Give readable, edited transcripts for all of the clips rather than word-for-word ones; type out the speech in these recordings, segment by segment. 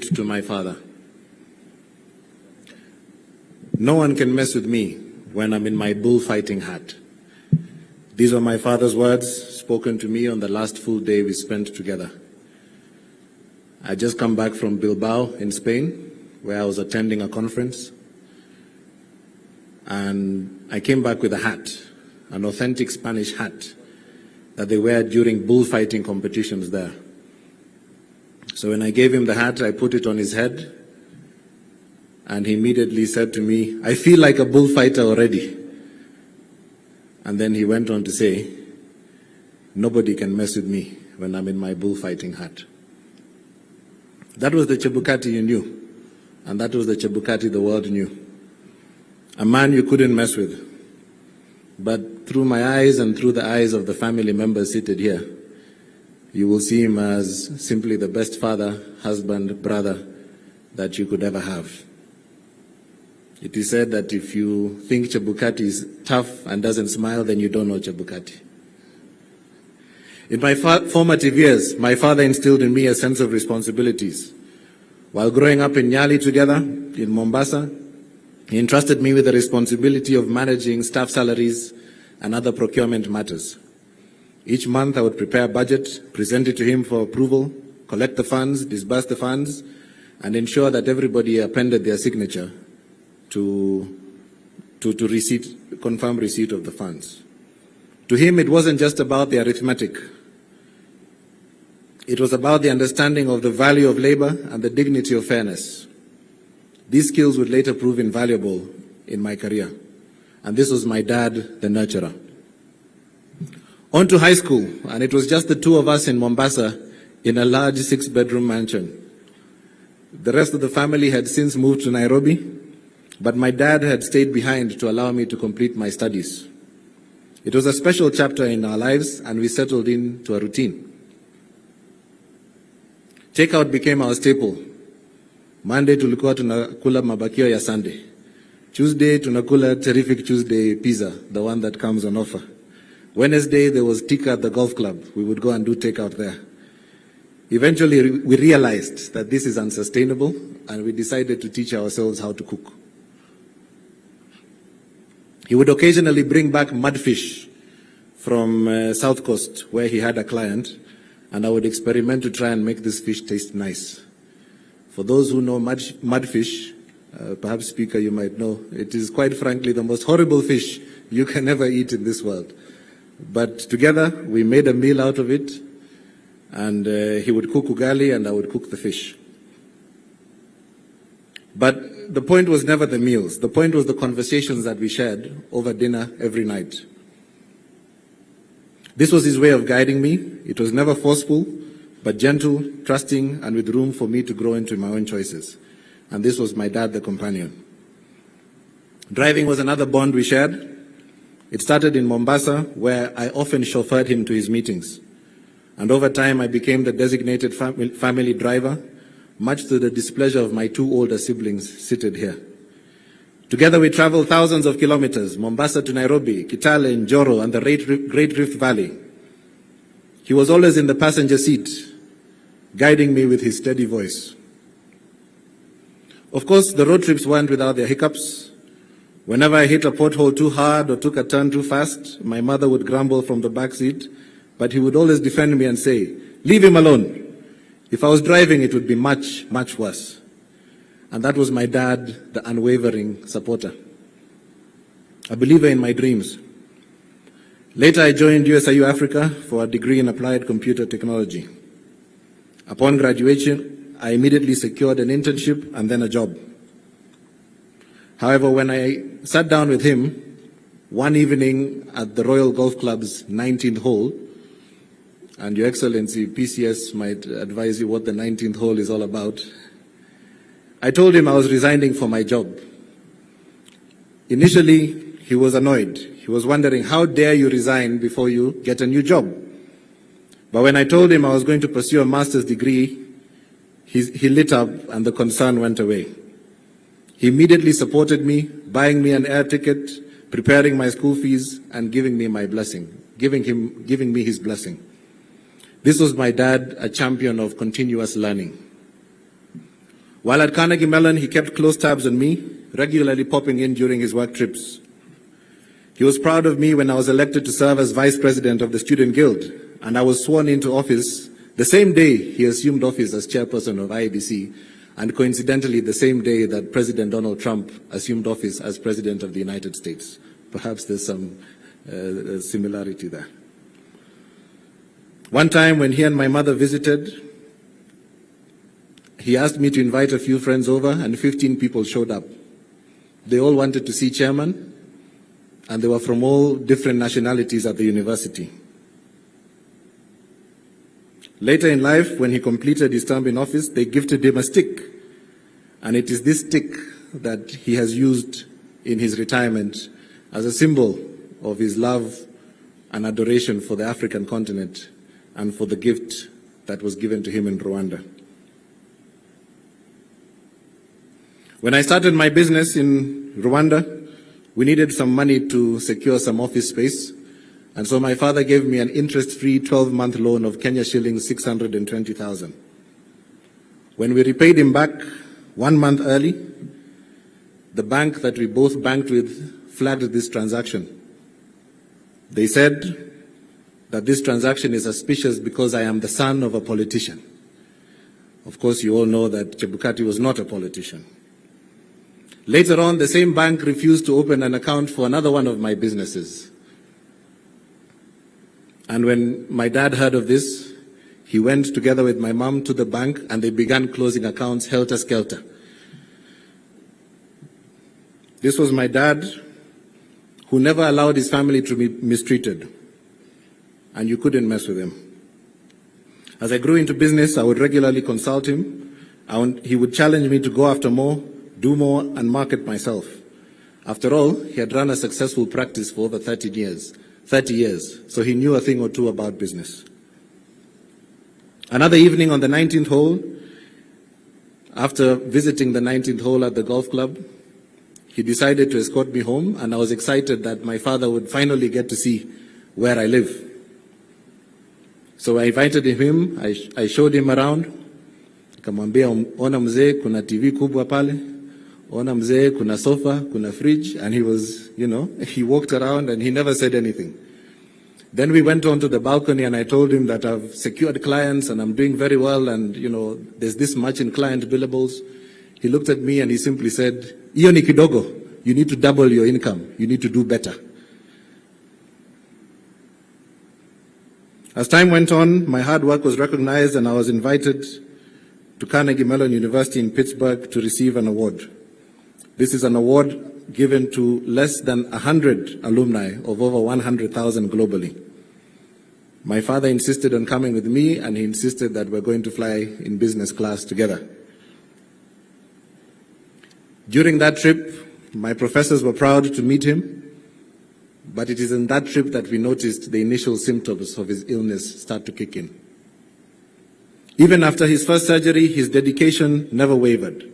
To my father. No one can mess with me when I'm in my bullfighting hat. These are my father's words spoken to me on the last full day we spent together. I just come back from Bilbao in Spain, where I was attending a conference. And I came back with a hat, an authentic Spanish hat that they wear during bullfighting competitions there. So when I gave him the hat, I put it on his head, and he immediately said to me, "I feel like a bullfighter already." And then he went on to say, "Nobody can mess with me when I'm in my bullfighting hat." That was the Chebukati you knew, and that was the Chebukati the world knew. A man you couldn't mess with. But through my eyes and through the eyes of the family members seated here, you will see him as simply the best father, husband, brother that you could ever have. It is said that if you think Chebukati is tough and doesn't smile, then you don't know Chebukati. In my formative years, my father instilled in me a sense of responsibilities. While growing up in Nyali together, in Mombasa, he entrusted me with the responsibility of managing staff salaries and other procurement matters. Each month I would prepare a budget, present it to him for approval, collect the funds, disburse the funds, and ensure that everybody appended their signature to confirm receipt of the funds. To him, it wasn't just about the arithmetic. It was about the understanding of the value of labor and the dignity of fairness. These skills would later prove invaluable in my career. And this was my dad, the nurturer. On to high school, and it was just the two of us in Mombasa in a large 6-bedroom mansion. The rest of the family had since moved to Nairobi, but my dad had stayed behind to allow me to complete my studies. It was a special chapter in our lives, and we settled into a routine. Takeout became our staple. Monday tulikuwa tunakula mabakio ya Sunday. Tuesday tunakula terrific Tuesday pizza, the one that comes on offer. Wednesday, there was tikka at the golf club. We would go and do takeout there. Eventually, we realized that this is unsustainable, and we decided to teach ourselves how to cook. He would occasionally bring back mudfish from South Coast, where he had a client, and I would experiment to try and make this fish taste nice. For those who know mudfish, perhaps, Speaker, you might know, it is quite frankly the most horrible fish you can ever eat in this world. But together, we made a meal out of it, and he would cook ugali and I would cook the fish. But the point was never the meals. The point was the conversations that we shared over dinner every night. This was his way of guiding me. It was never forceful, but gentle, trusting, and with room for me to grow into my own choices. And this was my dad, the companion. Driving was another bond we shared. It started in Mombasa, where I often chauffeured him to his meetings. And over time, I became the designated family driver, much to the displeasure of my two older siblings seated here. Together, we traveled thousands of kilometers, Mombasa to Nairobi, Kitale, Njoro, and the Great Rift Valley. He was always in the passenger seat, guiding me with his steady voice. Of course, the road trips weren't without their hiccups. Whenever I hit a pothole too hard or took a turn too fast, my mother would grumble from the back seat, but he would always defend me and say, "Leave him alone. If I was driving, it would be much, much worse." And that was my dad, the unwavering supporter. A believer in my dreams. Later, I joined USIU Africa for a degree in applied computer technology. Upon graduation, I immediately secured an internship and then a job. However, when I sat down with him one evening at the Royal Golf Club's 19th hole, and Your Excellency, PCS might advise you what the 19th hole is all about, I told him I was resigning for my job. Initially, he was annoyed. He was wondering, how dare you resign before you get a new job? But when I told him I was going to pursue a master's degree, he lit up and the concern went away. He immediately supported me, buying me an air ticket, preparing my school fees, and giving me my blessing, giving me his blessing. This was my dad, a champion of continuous learning. While at Carnegie Mellon, he kept close tabs on me, regularly popping in during his work trips. He was proud of me when I was elected to serve as vice president of the Student Guild, and I was sworn into office the same day he assumed office as chairperson of IABC, and coincidentally the same day that President Donald Trump assumed office as President of the United States. Perhaps there's some similarity there. One time when he and my mother visited, he asked me to invite a few friends over, and 15 people showed up. They all wanted to see Chairman, and they were from all different nationalities at the university. Later in life, when he completed his term in office, they gifted him a stick, and it is this stick that he has used in his retirement as a symbol of his love and adoration for the African continent and for the gift that was given to him in Rwanda. When I started my business in Rwanda, we needed some money to secure some office space, and so my father gave me an interest-free 12-month loan of Kenya shillings 620,000. When we repaid him back 1 month early, the bank that we both banked with flagged this transaction. They said that this transaction is suspicious because I am the son of a politician. Of course, you all know that Chebukati was not a politician. Later on, the same bank refused to open an account for another one of my businesses. And when my dad heard of this, he went together with my mom to the bank and they began closing accounts helter-skelter. This was my dad who never allowed his family to be mistreated, and you couldn't mess with him. As I grew into business, I would regularly consult him. He would challenge me to go after more, do more, and market myself. After all, he had run a successful practice for over 30 years, so he knew a thing or two about business. Another evening on the 19th hole, after visiting the 19th hole at the golf club, he decided to escort me home, and I was excited that my father would finally get to see where I live. So I invited him, I showed him around, nikamwambia ona mzee kuna TV kubwa pale, ona mzee kuna sofa, kuna fridge, and he was, he walked around and he never said anything. Then we went on to the balcony and I told him that I've secured clients and I'm doing very well and, there's this much in client billables. He looked at me and he simply said, "Iyo ni kidogo, you need to double your income, you need to do better." As time went on, my hard work was recognized and I was invited to Carnegie Mellon University in Pittsburgh to receive an award. This is an award given to less than 100 alumni of over 100,000 globally. My father insisted on coming with me and he insisted that we're going to fly in business class together. During that trip, my professors were proud to meet him, but it is in that trip that we noticed the initial symptoms of his illness start to kick in. Even after his first surgery, his dedication never wavered.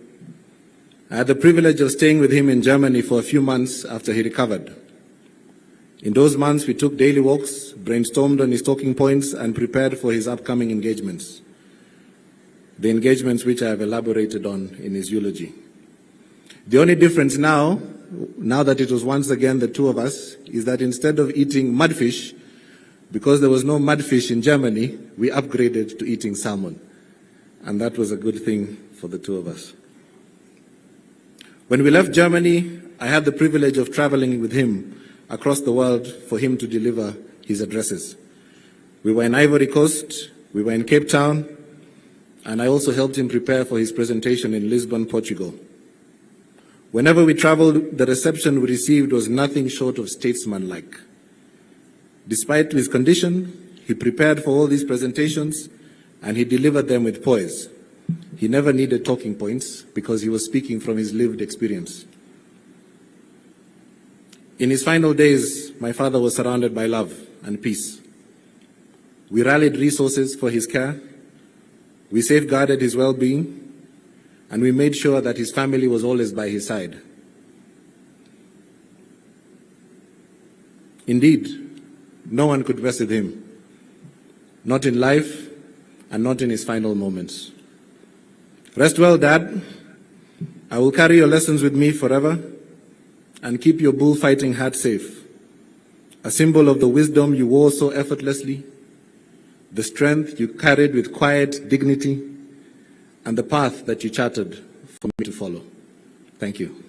I had the privilege of staying with him in Germany for a few months after he recovered. In those months, we took daily walks, brainstormed on his talking points, and prepared for his upcoming engagements. The engagements which I have elaborated on in his eulogy. The only difference now that it was once again the two of us, is that instead of eating mudfish, because there was no mudfish in Germany, we upgraded to eating salmon. And that was a good thing for the two of us. When we left Germany, I had the privilege of traveling with him across the world for him to deliver his addresses. We were in Ivory Coast, we were in Cape Town, and I also helped him prepare for his presentation in Lisbon, Portugal. Whenever we traveled, the reception we received was nothing short of statesmanlike. Despite his condition, he prepared for all these presentations and he delivered them with poise. He never needed talking points because he was speaking from his lived experience. In his final days, my father was surrounded by love and peace. We rallied resources for his care, we safeguarded his well-being, and we made sure that his family was always by his side. Indeed, no one could mess with him, not in life and not in his final moments. Rest well, Dad, I will carry your lessons with me forever and keep your bullfighting hat safe, a symbol of the wisdom you wore so effortlessly, the strength you carried with quiet dignity, and the path that you charted for me to follow. Thank you.